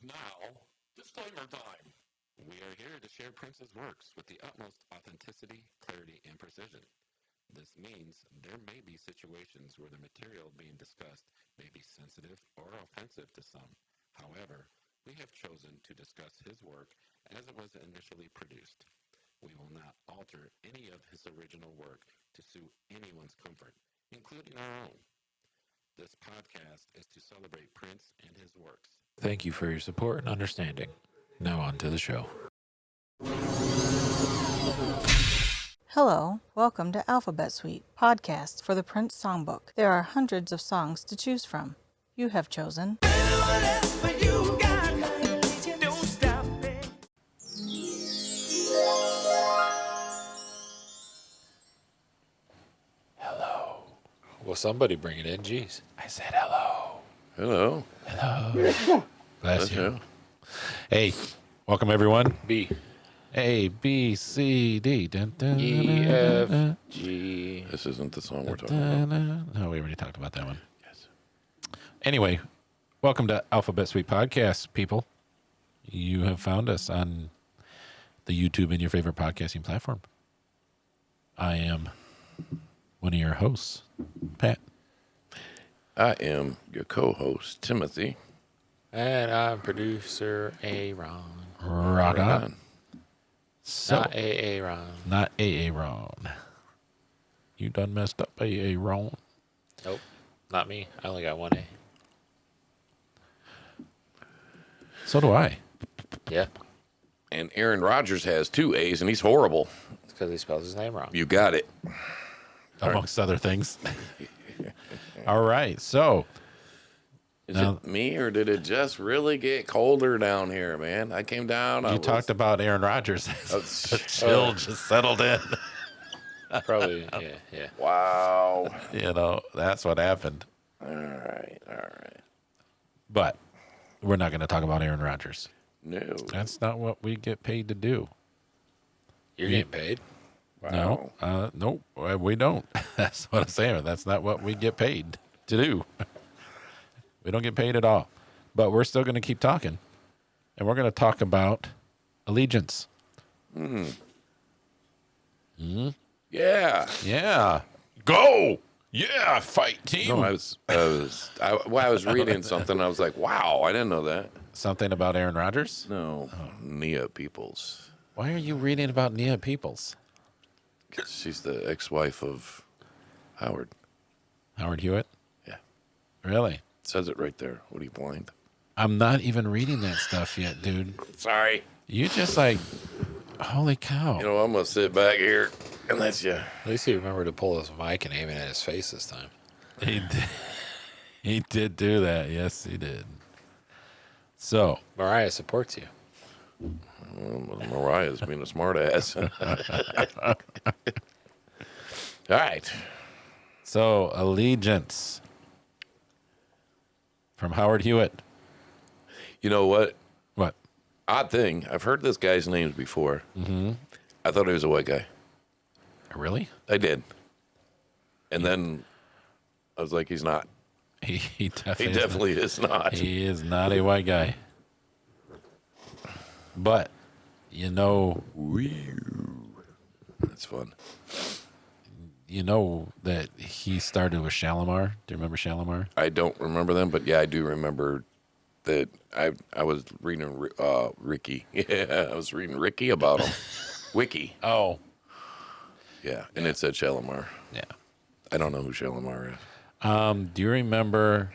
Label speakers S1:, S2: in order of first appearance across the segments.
S1: Now, disclaimer time. We are here to share Prince's works with the utmost authenticity, clarity, and precision. This means there may be situations where the material being discussed may be sensitive or offensive to some. However, we have chosen to discuss his work as it was initially produced. We will not alter any of his original work to suit anyone's comfort, including our own. This podcast is to celebrate Prince and his works.
S2: Thank you for your support and understanding. Now on to the show.
S3: Hello, welcome to Alphabet Suite, podcast for the Prince Songbook. There are hundreds of songs to choose from. You have chosen
S2: Hello. Well, somebody bring it in. Jeez. I said hello.
S4: Hello.
S2: Hello. Bless you. Hey, welcome everyone. B. A, B, C, D. Dun, dun,
S4: E,
S2: dun, dun,
S4: F, G. This isn't the song we're talking about.
S2: No, we already talked about that one.
S4: Yes.
S2: Anyway, welcome to Alphabet Suite Podcast, people. You have found us on the YouTube and your favorite podcasting platform. I am one of your hosts, Pat.
S4: I am your co-host, Timothy.
S5: And I'm producer Aaron.
S2: Rock on. So,
S5: Not Aaron.
S2: not Aaron. You done messed up, Aaron.
S5: Nope. Not me. I only got one A.
S2: So do I.
S5: Yeah.
S4: And Aaron Rodgers has 2 A's, and he's horrible.
S5: It's because he spells his name wrong.
S4: You got it.
S2: Amongst other things. All right. So,
S4: Is
S2: Now-
S4: it me, or did it just really get colder down here, man? I came down.
S2: you talked about Aaron Rodgers. The chill just settled in.
S5: Probably. Yeah.
S4: Wow.
S2: You know, that's what happened.
S4: All right.
S2: But we're not going to talk about Aaron Rodgers.
S4: No.
S2: That's not what we get paid to do.
S5: You're getting paid.
S4: Wow.
S2: No, nope, we don't. That's what I'm saying. That's not what we get paid to do. We don't get paid at all. But we're still going to keep talking. And we're going to talk about allegiance.
S4: Yeah.
S2: Yeah. Go. Yeah. Fight team.
S4: No, I was reading something. I was like, wow, I didn't know that.
S2: Something about Aaron Rodgers?
S4: No, Nia Peoples.
S2: Why are you reading about Nia Peoples?
S4: She's the ex-wife of Howard.
S2: Howard Hewitt?
S4: Yeah.
S2: Really?
S4: It says it right there. What are you, blind?
S2: I'm not even reading that stuff yet, dude.
S4: Sorry.
S2: You just like, holy cow.
S4: You know, I'm going to sit back here and let you.
S5: At least he remembered to pull his mic and aim it at his face this time.
S2: He did do that. Yes, he did. So,
S5: Mariah supports you.
S4: Mariah's being a smart ass. All right.
S2: so Allegiance from Howard Hewitt.
S4: You know what?
S2: What?
S4: Odd thing. I've heard this guy's names before. Mm-hmm. I thought he was a white guy.
S2: Really?
S4: I did. And then I was like, he's not.
S2: He
S4: He
S2: definitely,
S4: definitely is not.
S2: He is not a white guy. But, you know
S4: That's fun.
S2: that he started with Shalimar. Do you remember Shalimar?
S4: I don't remember them, but yeah, I do remember that I was reading Ricky. Yeah, I was reading Ricky about him. Wiki.
S2: Oh.
S4: Yeah, and it said Shalimar.
S2: Yeah.
S4: I don't know who Shalimar is.
S2: Do you remember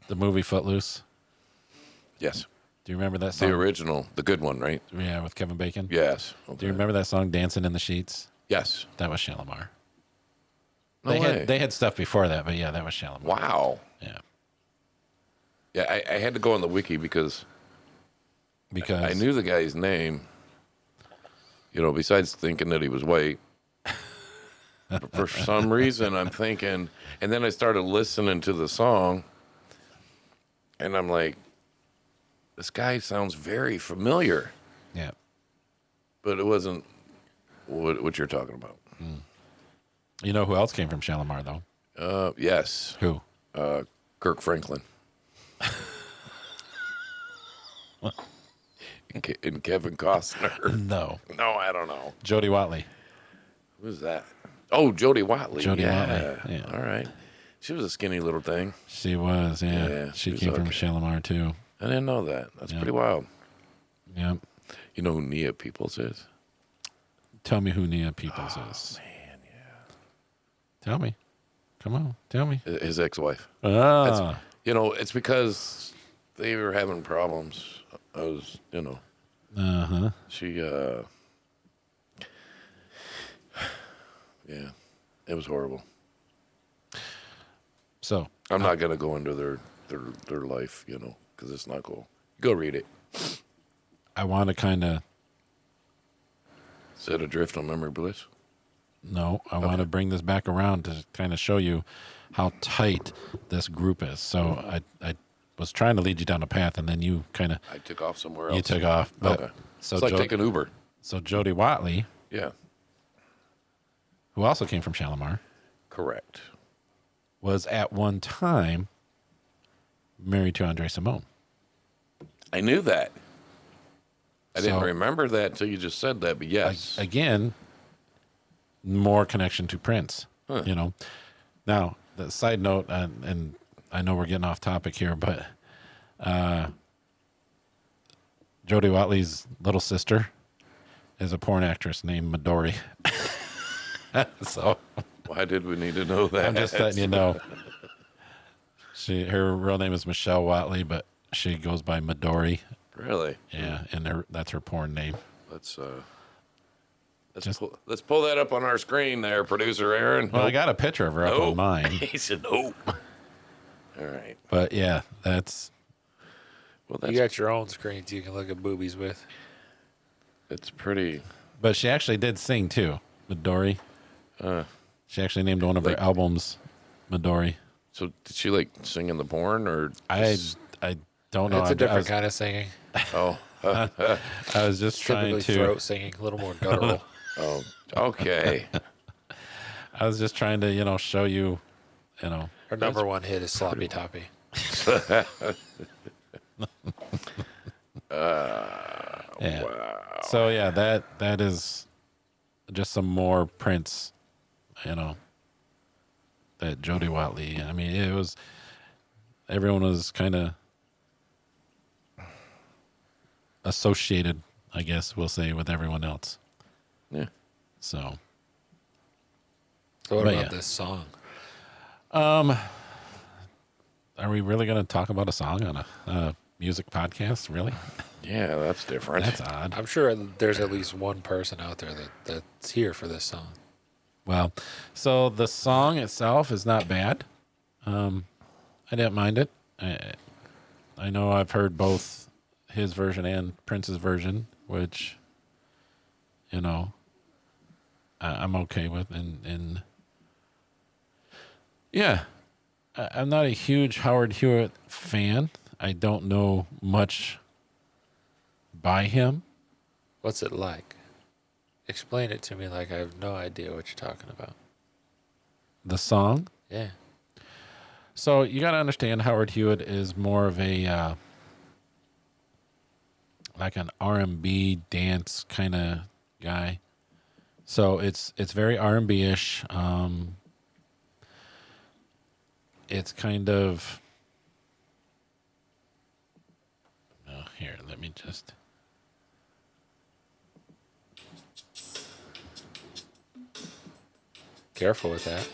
S2: the movie Footloose?
S4: Yes.
S2: Do you remember that song?
S4: The original, the good one, right?
S2: Yeah, with Kevin Bacon?
S4: Yes.
S2: Do
S4: Okay.
S2: you remember that song, Dancing in the Sheets?
S4: Yes.
S2: That was Shalimar.
S4: No way.
S2: They had stuff before that, but yeah, that was Shalimar.
S4: Wow.
S2: Yeah.
S4: Yeah, I had to go on the wiki because
S2: Because
S4: I knew the guy's name. You know, besides thinking that he was white. But for some reason, I'm thinking, and then I started listening to the song, and I'm like, this guy sounds very familiar,
S2: Yeah.
S4: but it wasn't what you're talking about.
S2: You know who else came from Shalimar, though?
S4: Yes,
S2: Who?
S4: Kirk Franklin. And Kevin Costner.
S2: No.
S4: No, I don't know.
S2: Jodie Watley.
S4: Who's that? Oh, Jodie Watley.
S2: Jodie
S4: yeah.
S2: Watley, yeah.
S4: All right. She was a skinny little thing.
S2: She was, yeah.
S4: Yeah,
S2: She
S4: she was
S2: came from
S4: okay.
S2: Shalimar, too.
S4: I didn't know that. That's
S2: Yeah.
S4: pretty wild.
S2: Yep.
S4: You know who Nia Peoples is?
S2: Tell me who Nia Peoples is.
S4: Man, yeah.
S2: Tell me. Come on. Tell me.
S4: His ex-wife.
S2: Ah.
S4: You know, it's because they were having problems. I was,
S2: Uh-huh.
S4: she, yeah, it was horrible.
S2: So,
S4: I'm not going to go into their life, because it's not cool. Go read it.
S2: I want to kind of,
S4: Set adrift on memory bliss.
S2: I want to bring this back around to kind of show you how tight this group is. So I was trying to lead you down a path, and then you kind of,
S4: I took off somewhere else.
S2: you took off. But,
S4: Okay.
S2: So
S4: It's like taking Uber.
S2: So Jodie Watley,
S4: Yeah.
S2: who also came from Shalimar,
S4: Correct.
S2: was at one time married to Andre Simone.
S4: I knew that. I didn't
S2: So-
S4: remember that until you just said that, but yes.
S2: Again, more connection to Prince.
S4: Huh.
S2: Now, the side note, and I know we're getting off topic here, but Jodie Watley's little sister is a porn actress named Midori. So
S4: Why did we need to know that?
S2: I'm just letting you know. Her real name is Michelle Watley, but she goes by Midori.
S4: Really?
S2: Yeah, and that's her porn name.
S4: Let's
S2: Just-
S4: let's pull that up on our screen there, producer Aaron.
S2: Well, I got a picture of her up on mine.
S4: He said nope. All right.
S2: But yeah, that's
S4: Well, that's
S5: You got your own screens you can look at boobies with.
S4: it's pretty.
S2: But she actually did sing too, Midori. She actually named one of her
S4: like-
S2: albums Midori.
S4: So did she like sing in the porn or?
S2: I don't know.
S5: It's a
S2: I
S5: different
S2: was,
S5: kind of singing.
S4: Oh,
S2: I was just trying
S5: Typically
S2: to.
S5: throat singing, a little more guttural.
S4: oh, okay.
S2: I was just trying to, show you,
S5: Her number one hit is Sloppy Toppy.
S2: Yeah. Wow. So yeah, that is just some more Prince, that Jodie Watley. I mean, it was everyone was kind of associated, I guess we'll say, with everyone else.
S4: Yeah.
S2: So
S5: So what
S2: But
S5: about
S2: yeah.
S5: this song?
S2: are we really going to talk about a song on a music podcast? Really?
S4: Yeah, that's different.
S2: That's odd.
S5: I'm sure there's at least one person out there that's here for this song.
S2: Well, so the song itself is not bad. I didn't mind it. I know I've heard both his version and Prince's version, which, I'm okay with. And yeah, I'm not a huge Howard Hewitt fan. I don't know much by him.
S5: What's it like? Explain it to me like I have no idea what you're talking about.
S2: The song.
S5: Yeah.
S2: So you got to understand Howard Hewitt is more of a like an R&B dance kind of guy. So it's very R&B-ish. It's kind of here, let me just
S5: Careful with that.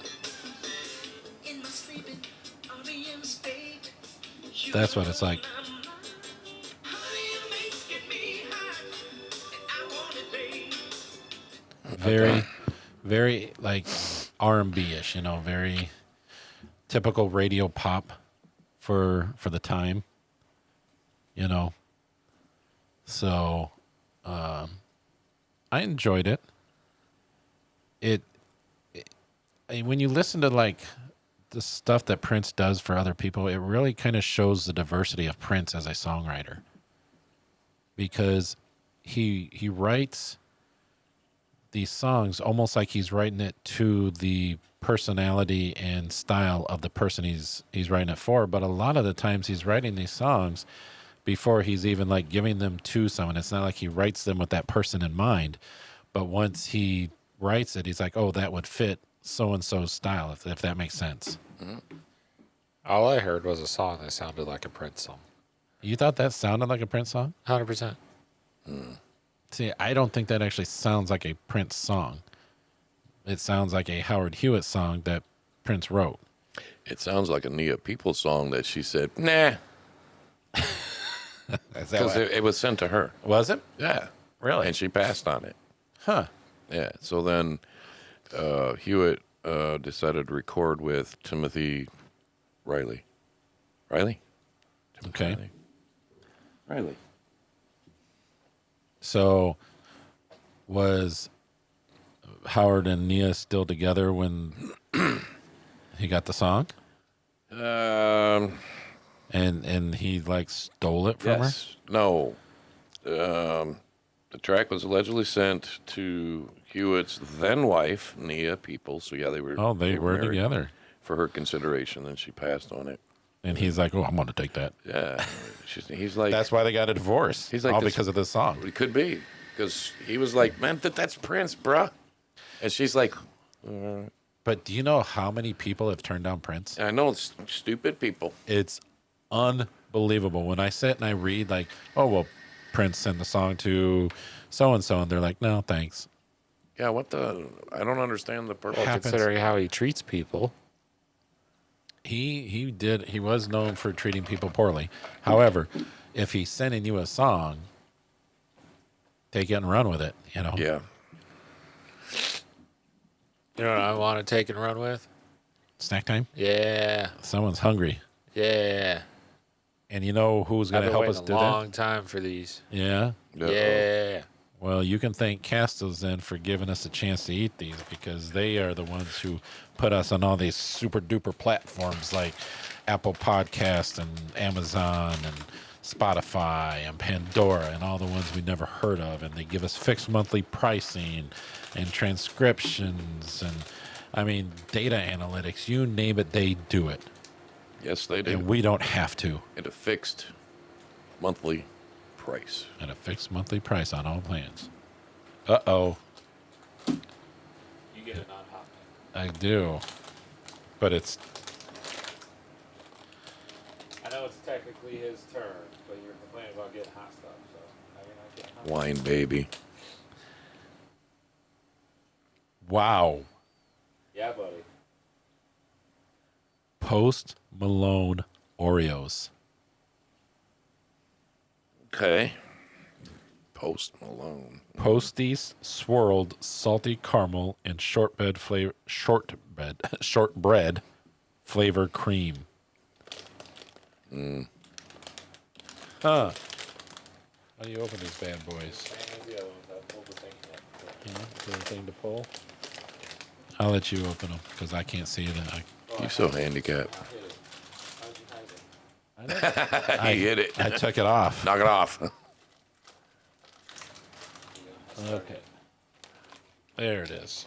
S2: That's what it's like. Very, very like R&B-ish, very typical radio pop for the time, So, I enjoyed it. When you listen to like the stuff that Prince does for other people, it really kind of shows the diversity of Prince as a songwriter, because he writes these songs almost like he's writing it to the personality and style of the person he's writing it for. But a lot of the times he's writing these songs before he's even like giving them to someone. It's not like he writes them with that person in mind, but once he writes it, he's like, oh, that would fit so and so's style, if that makes sense.
S5: All I heard was a song that sounded like a Prince song.
S2: You thought that sounded like a Prince song?
S5: 100%.
S2: See, I don't think that actually sounds like a Prince song. It sounds like a Howard Hewitt song that Prince wrote.
S4: It sounds like a Nia People song that she said, nah, because it was sent to her.
S2: Was it?
S4: Yeah.
S2: Really?
S4: And she passed on it.
S2: Huh.
S4: Yeah. So then Hewitt decided to record with Timothy Riley. Riley?
S2: Okay.
S4: Riley.
S2: So was Howard and Nia still together when he got the song? And he like stole it from her?
S4: Yes. No. The track was allegedly sent to Hewitt's then wife, Nia People. So yeah, they were.
S2: Oh, they were
S4: married
S2: together.
S4: for her consideration, and she passed on it.
S2: And he's like, oh, I'm going to take that.
S4: Yeah. He's like.
S2: That's why they got a divorce.
S4: He's like
S2: all
S4: this-
S2: because of this song.
S4: It could be because he was like, man, that's Prince, bruh. And she's like,
S2: But do you know how many people have turned down Prince?
S4: I know it's stupid people.
S2: It's unbelievable. When I sit and I read like, oh, well, Prince sent the song to so-and-so, and they're like, no, thanks.
S4: Yeah, what the? I don't understand the purpose.
S5: Well,
S2: Happens.
S5: considering how he treats people.
S2: He was known for treating people poorly. However, if he's sending you a song, take it and run with it, you know?
S4: Yeah.
S5: You know what I want to take and run with?
S2: Snack time?
S5: Yeah.
S2: Someone's hungry.
S5: Yeah.
S2: And you know who's going
S5: I've
S2: to
S5: been
S2: help us
S5: waiting
S2: do
S5: a
S2: that?
S5: long time for these.
S2: Yeah?
S5: Yeah.
S2: Well, you can thank Castos then for giving us a chance to eat these, because they are the ones who put us on all these super duper platforms like Apple Podcast and Amazon and Spotify and Pandora and all the ones we never heard of. And they give us fixed monthly pricing and transcriptions and, I mean, data analytics. You name it, they do it.
S4: Yes, they do.
S2: And we don't have to.
S4: At a fixed monthly price.
S2: At a fixed monthly price on all plans. Uh-oh.
S5: You get it non-hot.
S2: I do. But it's...
S5: I know it's technically his turn, but you're complaining about getting hot stuff, so now you're not getting hot.
S4: Wine, baby.
S2: Wow.
S5: Yeah, buddy.
S2: Post Malone Oreos.
S4: Okay. Post Malone.
S2: Posties swirled salty caramel and shortbread flavor cream. Huh. How do you open these bad boys? Yeah, is there anything to pull? I'll let you open them because I can't see them.
S4: You're so handicapped.
S2: I
S4: He hit it.
S2: I took it off.
S4: Knock it off.
S2: Okay. There it is.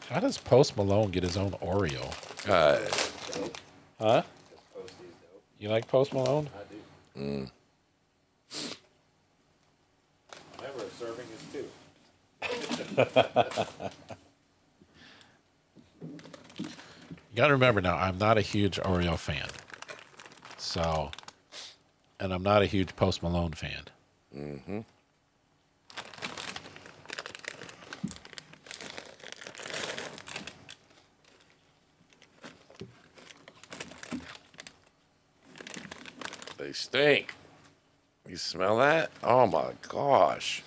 S2: How does Post Malone get his own Oreo? Huh? You like Post Malone?
S5: I do. Remember, serving is two.
S2: You got to remember now, I'm not a huge Oreo fan. So, and I'm not a huge Post Malone fan.
S4: Mm-hmm. They stink. You smell that? Oh my gosh.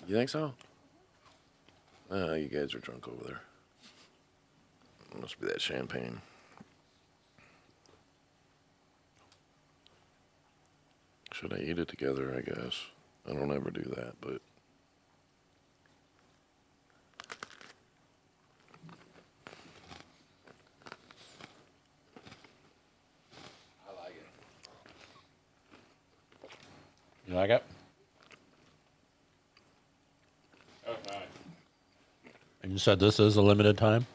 S4: You think so? You guys are drunk over there. Must be that champagne. Should I eat it together, I guess? I don't ever do that, but...
S5: I like it.
S2: You like it?
S5: Okay.
S2: And you said this is a limited time?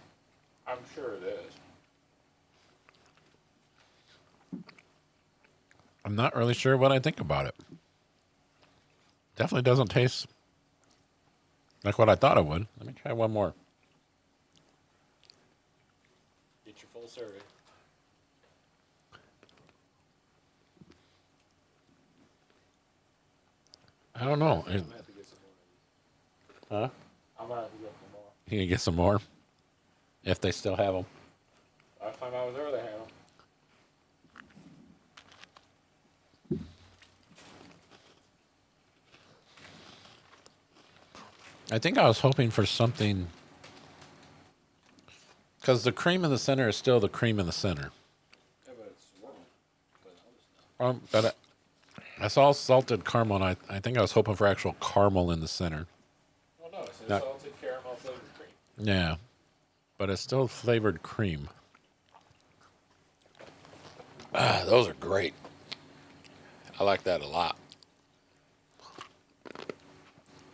S5: I'm sure it is.
S2: I'm not really sure what I think about it. Definitely doesn't taste like what I thought it would. Let me try one more.
S5: Get your full serving.
S2: I don't know.
S5: I'm gonna have to get some more.
S2: Huh?
S5: I'm gonna have to get some more.
S2: You can get some more if they still have them.
S5: Last time I was there, they had them.
S2: I think I was hoping for something because the cream in the center is still the cream in the center.
S5: Yeah, but it's warm.
S2: But I saw salted caramel, and I think I was hoping for actual caramel in the center.
S5: Oh no, it's
S2: Not-
S5: salted caramel flavored cream.
S2: Yeah, but it's still flavored cream.
S5: Those are great. I like that a lot.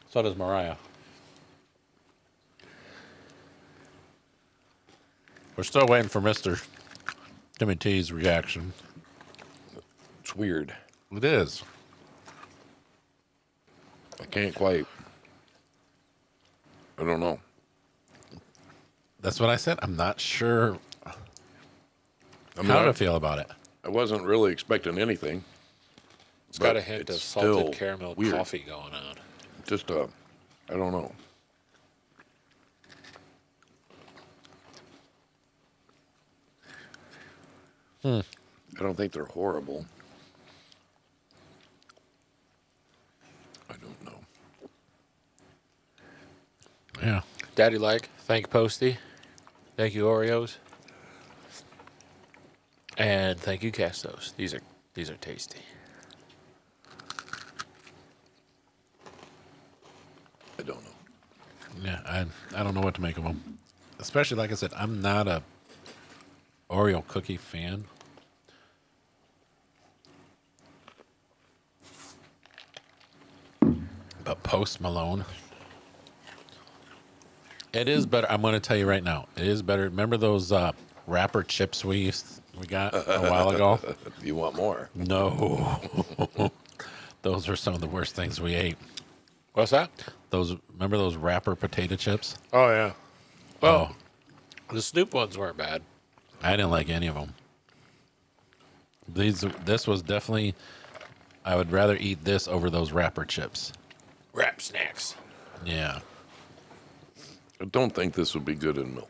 S2: So does Mariah. We're still waiting for Mr. Timmy T's reaction.
S4: It's weird.
S2: It is.
S4: I can't quite. I don't know.
S2: That's what I said. I'm not sure
S4: I mean,
S2: how to feel about it.
S4: I wasn't really expecting anything.
S5: It's
S4: But
S5: got a hint of
S4: it's
S5: salted
S4: still
S5: caramel
S4: weird.
S5: coffee going on.
S4: Just I don't know. I don't think they're horrible. I don't know.
S2: Yeah.
S5: Daddy like. Thank you, Posty. Thank you, Oreos. And thank you, Castos. These are tasty.
S4: I don't know.
S2: Yeah, I don't know what to make of them. Especially, like I said, I'm not a Oreo cookie fan. But Post Malone, it is better. I'm going to tell you right now, it is better. Remember those wrapper chips we got a while ago?
S4: You want more?
S2: No, those were some of the worst things we ate.
S5: What's that?
S2: Remember those wrapper potato chips?
S5: Oh yeah. Well,
S2: Oh,
S5: the Snoop ones weren't bad.
S2: I didn't like any of them. This was definitely. I would rather eat this over those wrapper chips.
S5: Wrap snacks.
S2: Yeah,
S4: I don't think this would be good in milk.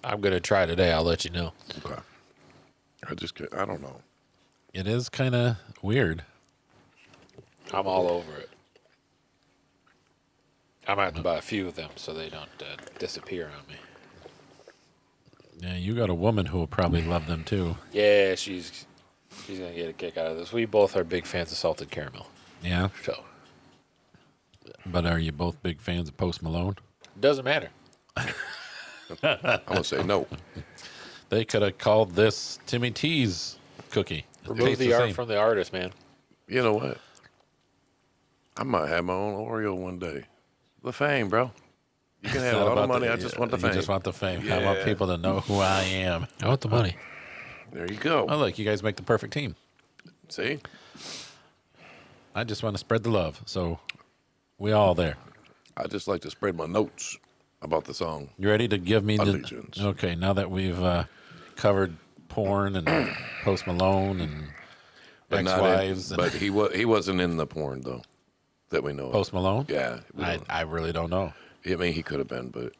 S5: I'm gonna try today. I'll let you know.
S4: Okay. I don't know.
S2: it is kind of weird.
S5: I'm all over it. I might have to buy a few of them so they don't disappear on me.
S2: Yeah, you got a woman who will probably love them too.
S5: Yeah, she's gonna get a kick out of this. We both are big fans of salted caramel.
S2: Yeah,
S5: So
S2: but are you both big fans of Post Malone?
S5: doesn't matter.
S4: I'm gonna say no.
S2: They could have called this Timmy T's cookie. It
S5: Remove
S2: tastes
S5: the art
S2: same.
S5: from the artist, man.
S4: You know what? I might have my own Oreo one day. The fame, bro. You can
S2: It's
S4: have
S2: not
S4: all the
S2: about
S4: money. I just want the
S2: You
S4: fame.
S2: just want the fame. I want
S4: Yeah.
S2: people to know who I am.
S5: I want the money.
S4: There you go.
S2: Oh, look, you guys make the perfect team.
S4: See?
S2: I just want to spread the love. So we all there.
S4: I just like to spread my notes about the song.
S2: You ready to give me
S4: Allegiance.
S2: the... Okay, now that we've covered porn and Post Malone and
S4: But not
S2: ex-wives
S4: in,
S2: and
S4: but he wasn't in the porn though, that we know.
S2: Post Malone?
S4: Yeah,
S2: I really don't know.
S4: I mean he could have been, but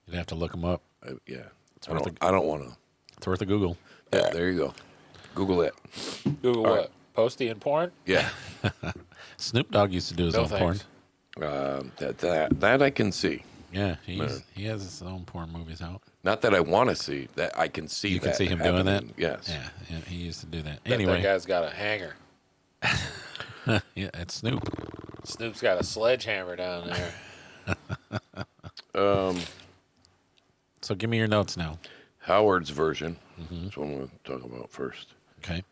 S2: You'd have to look him up.
S4: yeah,
S2: worth
S4: I don't want to.
S2: It's worth a Google.
S4: Yeah, there you go. Google it.
S5: Google
S4: All
S5: what?
S4: right.
S5: Posty and porn?
S4: Yeah,
S2: Snoop Dogg used to do his
S5: No
S2: own porn.
S5: thanks.
S4: that I can see.
S2: Yeah, he has his own porn movies out.
S4: Not that I want to see. That I can see.
S2: You can
S4: that
S2: see him doing that?
S4: happening. Yes.
S2: Yeah, he used to do that.
S5: Bet
S2: Anyway,
S5: that guy's got a hanger.
S2: yeah, it's Snoop.
S5: Snoop's got a sledgehammer down there.
S2: So give me your notes now.
S4: Howard's version. That's what I'm going to talk about first.
S2: Okay.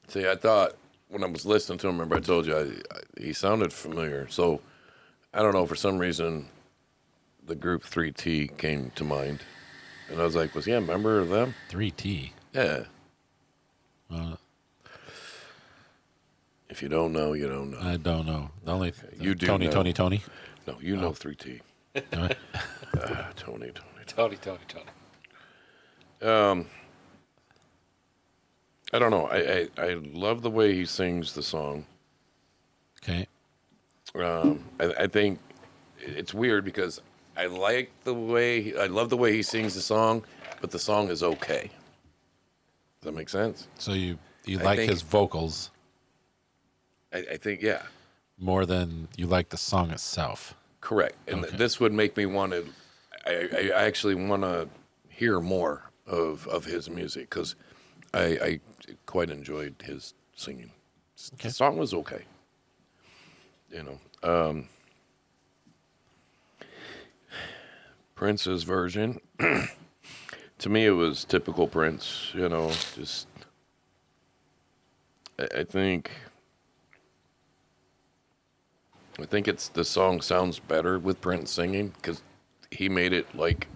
S4: See, I thought when I was listening to him, remember I told you he sounded familiar. So I don't know, for some reason, the group 3T came to mind. And I was like, was he a member of them?
S2: 3T.
S4: Yeah.
S2: Uh,
S4: If you don't know, you don't know.
S2: I don't know. The only
S4: You do
S2: Tony,
S4: know.
S2: Tony.
S4: No, you know 3T.
S2: All right.
S4: Tony.
S5: Tony.
S4: I don't know. I love the way he sings the song.
S2: Okay.
S4: I think it's weird because I love the way he sings the song, but the song is okay. Does that make sense?
S2: So you
S4: I
S2: like
S4: think-
S2: his vocals
S4: I think, yeah,
S2: more than you like the song itself.
S4: correct. And
S2: Okay.
S4: this would make me want to. I actually want to hear more of his music because I quite enjoyed his singing.
S2: Okay.
S4: The song was okay. Prince's version. To me, it was typical Prince. Just I think it's the song sounds better with Prince singing because he made it like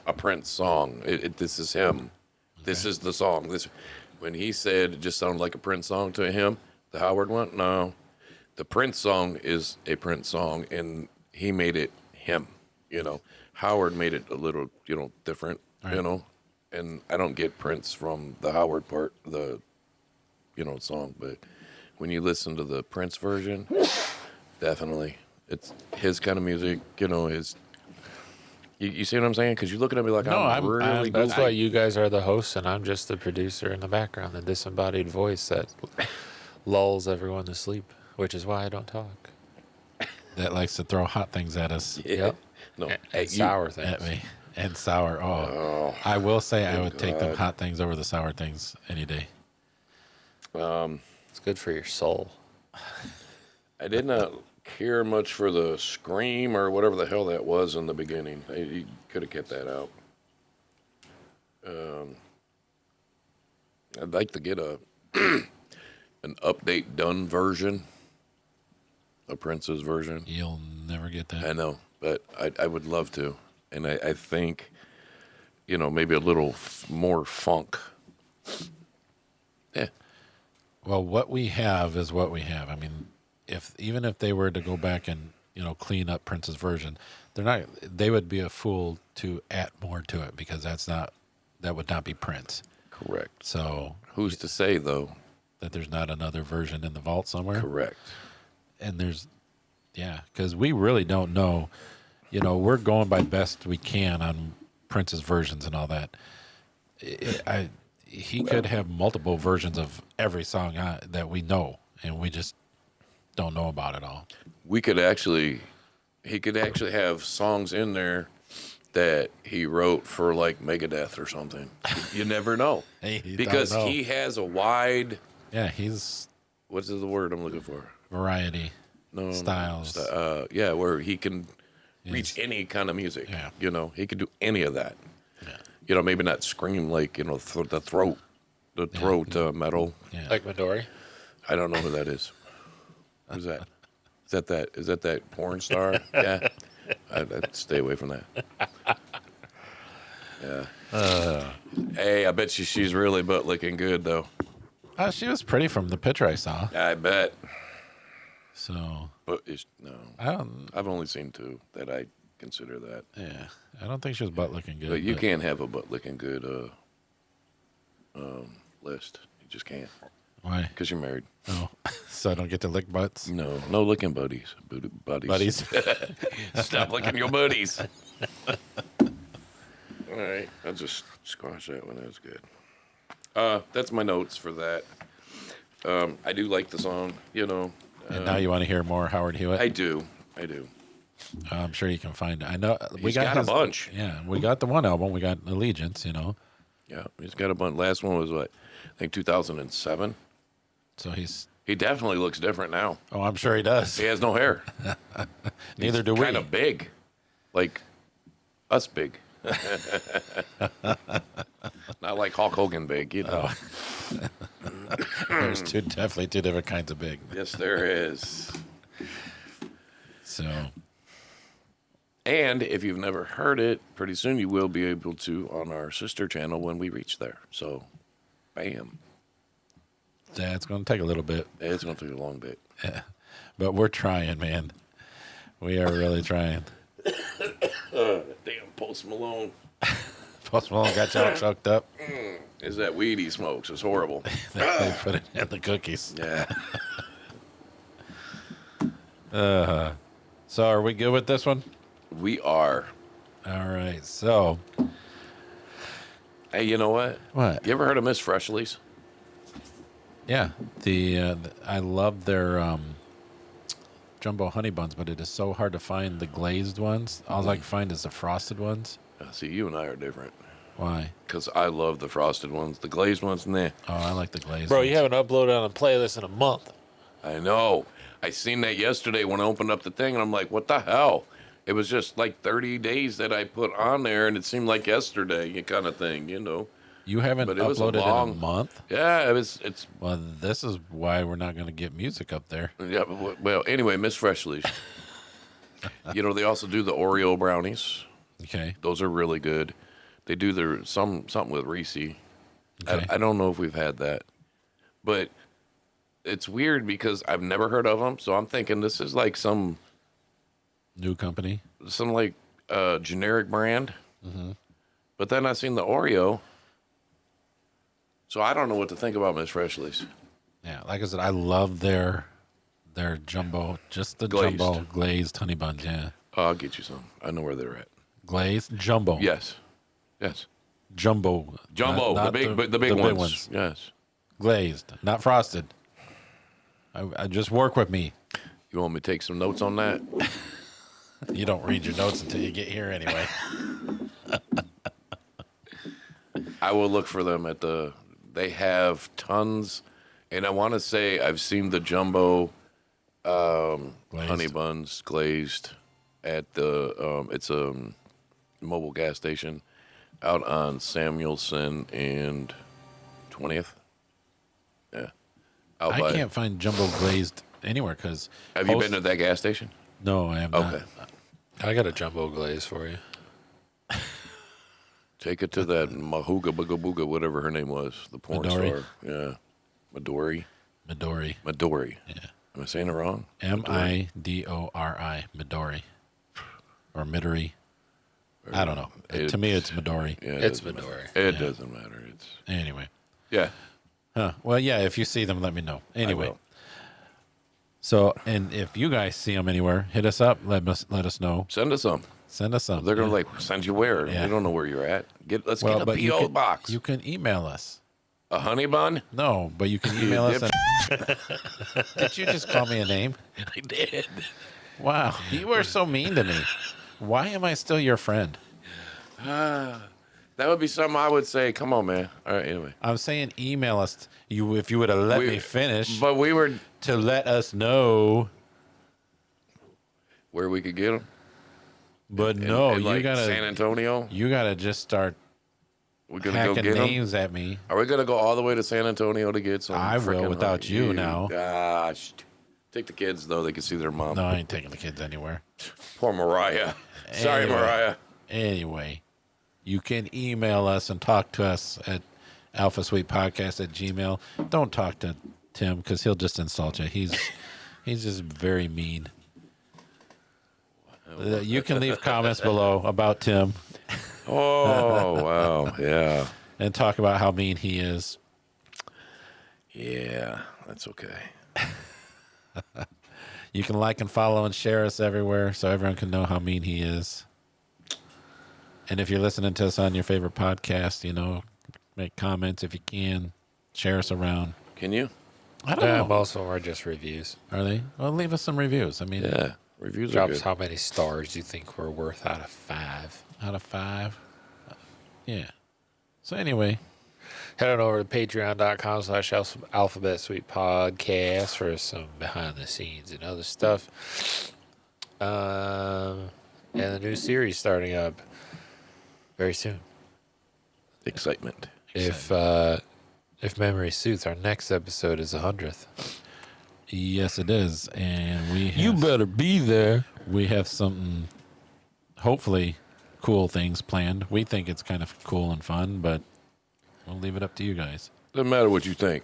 S4: a Prince song. This is him. This is the song. When he said it just sounded like a Prince song to him, the Howard one, no. The Prince song is a Prince song, and he made it him. Howard made it a little, different.
S2: Right.
S4: And I don't get Prince from the Howard part, the song, but when you listen to the Prince version, definitely it's his kind of music. His. You see what I'm saying? Because you look at me like
S2: No,
S4: I'm really.
S5: That's
S4: goofy.
S5: why you guys are the hosts, and I'm just the producer in the background, the disembodied voice that lulls everyone to sleep, which is why I don't talk.
S2: That likes to throw hot things at us.
S4: Yeah.
S5: Yep.
S4: No,
S5: And
S4: hey,
S5: sour things.
S2: At me. And sour. Oh. I will say I would take them
S4: God.
S2: hot things over the sour things any day.
S5: It's good for your soul.
S4: I did not care much for the scream or whatever the hell that was in the beginning. You could have kept that out. I'd like to get an update done version, a Prince's version.
S2: You'll never get that.
S4: I know, but I would love to. And I think, maybe a little more funk. Yeah.
S2: Well, what we have is what we have. I mean, even if they were to go back and clean up Prince's version, they would be a fool to add more to it because that would not be Prince.
S4: Correct.
S2: So
S4: Who's to say, though?
S2: that there's not another version in the vault somewhere.
S4: Correct.
S2: And because we really don't know. We're going by best we can on Prince's versions and all that. He could have multiple versions of every song that we know, and we just don't know about it all.
S4: He could actually have songs in there that he wrote for like Megadeth or something. You never know.
S2: Hey, you
S4: Because
S2: don't know.
S4: he has a wide,
S2: Yeah, he's
S4: what's the word I'm looking for?
S2: variety.
S4: No,
S2: Styles.
S4: Yeah, where he can reach any kind of music.
S2: Yeah.
S4: He could do any of that. Yeah. Maybe not scream like, the throat metal.
S2: Yeah.
S5: Like Midori.
S4: I don't know who that is. Who's that? Is that that porn star? Yeah. I'd stay away from that. Yeah. Hey, I bet she's really butt licking good though.
S2: She was pretty from the picture I saw.
S4: I bet.
S2: So
S4: But no,
S2: I don't.
S4: I've only seen two that I consider that.
S2: Yeah, I don't think she was butt looking good.
S4: But you can't have a butt licking good list. You just can't
S2: Why?
S4: because you're married.
S2: Oh, so I don't get to lick butts.
S4: No licking buddies. Buddies.
S2: Buddies.
S4: Stop licking your buddies. All right, I'll just squash that one. That's good. That's my notes for that. I do like the song,
S2: And now you want to hear more Howard Hewitt?
S4: I do.
S2: I'm sure you can find it. I know
S4: He's got a bunch.
S2: Yeah, we got the one album. We got Allegiance.
S4: Yeah, he's got a bunch. Last one was what? I think 2007.
S2: So
S4: He definitely looks different now.
S2: Oh, I'm sure he does.
S4: He has no hair.
S2: Neither do we.
S4: Kind of big, like us big. Not like Hulk Hogan big,
S2: There's definitely two different kinds of big.
S4: Yes, there is.
S2: So,
S4: And if you've never heard it, pretty soon you will be able to on our sister channel when we reach there. So, bam.
S2: that's going to take a little bit.
S4: It's going to take a long bit.
S2: But we're trying, man. We are really trying.
S4: Damn, Post Malone.
S2: Post Malone got y'all choked up.
S4: Is that weed he smokes? It's horrible.
S2: They put it in the cookies.
S4: Yeah.
S2: So are we good with this one?
S4: We are.
S2: All right. So,
S4: Hey, you know what?
S2: what?
S4: You ever heard of Miss Freshly's?
S2: Yeah. I love their jumbo honey buns, but it is so hard to find the glazed ones. All I can find is the frosted ones.
S4: See, you and I are different.
S2: Why?
S4: Because I love the frosted ones. The glazed ones, nah.
S2: Oh, I like the glazed
S5: Bro,
S2: ones.
S5: you haven't uploaded on a playlist in a month.
S4: I know. I seen that yesterday when I opened up the thing, and I'm like, what the hell? It was just like 30 days that I put on there, and it seemed like yesterday kind of thing, you know.
S2: You haven't
S4: But it was a
S2: uploaded in a
S4: long-
S2: month?
S4: Yeah, it's
S2: Well, this is why we're not going to get music up there.
S4: yeah. Well, anyway, Miss Freshly's. You know, they also do the Oreo brownies.
S2: Okay.
S4: Those are really good. They do their something with Reese.
S2: Okay.
S4: I don't know if we've had that, but it's weird because I've never heard of them. So I'm thinking this is like some
S2: New company.
S4: like generic brand. But then I seen the Oreo, so I don't know what to think about Miss Freshly's.
S2: Yeah, like I said, I love their jumbo, just the
S4: Glazed.
S2: jumbo glazed honey buns. Yeah,
S4: I'll get you some. I know where they're at.
S2: glazed jumbo.
S4: Yes,
S2: Jumbo.
S4: jumbo,
S2: Not
S4: the big ones. Yes.
S2: Glazed, not frosted. I just work with me.
S4: You want me to take some notes on that?
S2: You don't read your notes until you get here anyway.
S4: I will look for them at the. They have tons, and I want to say I've seen the jumbo honey buns glazed at the. It's a mobile gas station out on Samuelson and 20th. Yeah, out
S2: I
S4: by.
S2: can't find jumbo glazed anywhere because.
S4: Have you been to that gas station?
S2: No, I have not.
S4: Okay,
S5: I got a jumbo glaze for you.
S4: take it to that Mahuga Booga Booga, whatever her name was, the porn
S2: Midori?
S4: star. Yeah, Midori.
S2: Midori.
S4: Yeah. Am I saying it wrong?
S2: Midori. Midori. Or Midori. I don't know. To me, it's Midori.
S4: Yeah,
S5: It's
S4: doesn't
S5: Midori.
S4: matter. It doesn't matter. It's
S2: Anyway.
S4: yeah.
S2: Huh. Well, yeah, if you see them, let me know. Anyway.
S4: will.
S2: So, and if you guys see them anywhere, hit us up. Let us know.
S4: Send us some.
S2: Send us some.
S4: They're gonna like send you where?
S2: Yeah.
S4: We don't know where you're at. Let's
S2: Well,
S4: get a
S2: but you
S4: PO
S2: can,
S4: box.
S2: You can email us.
S4: A honey bun?
S2: No, but you can email us. Did you just call me a name?
S4: I did.
S2: Wow, you are so mean to me. Why am I still your friend?
S4: That would be something I would say. Come on, man. All right. Anyway,
S2: I'm saying email us. If you would have let me finish,
S4: but we were
S2: to let us know.
S4: where we could get them.
S2: But no,
S4: in, like
S2: you gotta
S4: San Antonio.
S2: You gotta just start
S4: We're gonna go
S2: hacking
S4: get them.
S2: names at me.
S4: Are we gonna go all the way to San Antonio to get some?
S2: I will
S4: frickin'
S2: without
S4: honey?
S2: you now.
S4: Gosh, take the kids though. They can see their mom.
S2: No, I ain't taking the kids anywhere.
S4: Poor Mariah. Sorry,
S2: Anyway.
S4: Mariah.
S2: Anyway, you can email us and talk to us at alphasweetpodcast@gmail. Don't talk to Tim because he'll just insult you. He's just very mean. You can leave comments below about Tim
S4: Oh wow, yeah,
S2: and talk about how mean he is.
S4: yeah. That's okay.
S2: You can like and follow and share us everywhere so everyone can know how mean he is. And if you're listening to us on your favorite podcast, make comments if you can. Share us around.
S4: Can you?
S2: I don't know.
S5: Most of them are just reviews.
S2: Are they? Well, leave us some reviews. I mean,
S4: Yeah. Reviews are
S5: Drops
S4: good.
S5: how many stars you think we're worth out of 5.
S2: out of 5. Yeah. So anyway,
S5: Head on over to patreon.com/Alphabet Suite Podcast for some behind the scenes and other stuff. And the new series starting up very soon.
S4: Excitement.
S5: If If memory suits, our next episode is 100th.
S2: Yes, it is. And we have,
S5: better be there.
S2: we have something, hopefully, cool things planned. We think it's kind of cool and fun, but we'll leave it up to you guys.
S4: Doesn't matter what you think.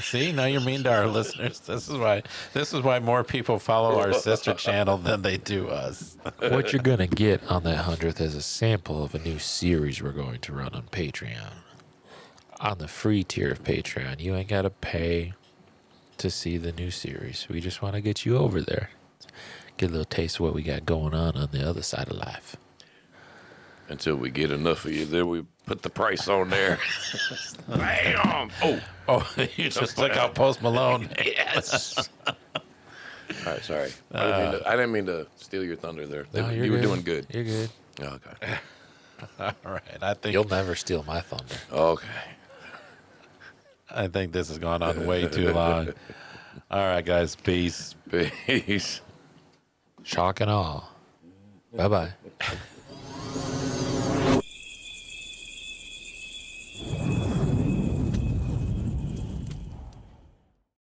S2: See, now you're mean to our listeners. This is why more people follow our sister channel than they do us.
S5: What you're going to get on that 100th is a sample of a new series we're going to run on Patreon. On the free tier of Patreon, you ain't got to pay to see the new series. We just want to get you over there. Get a little taste of what we got going on the other side of life.
S4: Until we get enough of you, then we put the price on there. Bam!
S2: Oh, you just took out Post Malone.
S4: Yes. All right, sorry. I didn't mean to steal your thunder there.
S5: No,
S4: You were doing good.
S5: You're good.
S4: Okay.
S2: All right, I think
S5: You'll never steal my thunder.
S4: Okay.
S2: this has gone on way too long. All right, guys, peace.
S4: Peace.
S5: Shock and awe. Bye-bye.